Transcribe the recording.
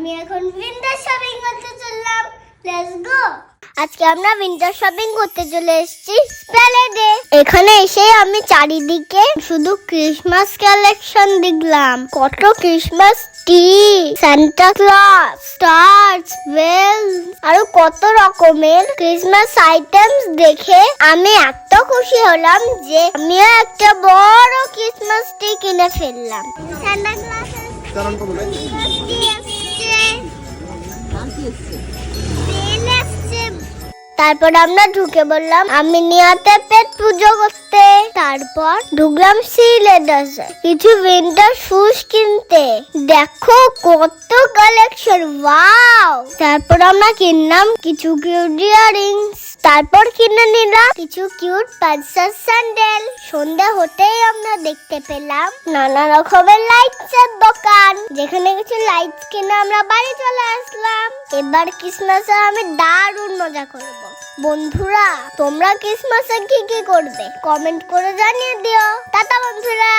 আমি এখন winter shopping করতে চললাম। Let's go. আজকে আমরা উইন্টার শপিং করতে চলে এসেছি স্প্ল্যানেডে। এখানে এসে আমি চারিদিকে শুধু ক্রিসমাস কালেকশন দেখলাম। কত Christmas tree, Santa Claus, stars, bells আরো কত রকমের ক্রিসমাস আইটেমস দেখে আমি এত খুশি হলাম যে আমিও একটা বড় ক্রিসমাস ট্রি কিনে ফেললাম। সান্টা ক্লজ তারপর আমরা ঢুকে বললাম আমি নিয়াতে পেট পুজো করতে। তারপর ঢুকলাম সিলেদাসে কিছু উইন্টার শুজ কিনতে। দেখো কত কালেকশন, ওয়াও। তারপর আমরা কিনলাম কিছু কিউট ইয়াররিংস। তারপর কিনে নিলাম কিছু কিউট পালসার স্যান্ডেল। সন্ধ্যা হতেই আমরা দেখতে পেলাম নানা রকমের লাইটস এর দোকান, যেখানে কিছু লাইটস কিনে আমরা বাড়ি চলে আসলাম। এবার ক্রিসমাসে আমি দারুণ মজা করব। বন্ধুরা, তোমরা ক্রিসমাসে কি কি করবে কমেন্ট করে জানিয়ে দিও। টাটা বন্ধুরা।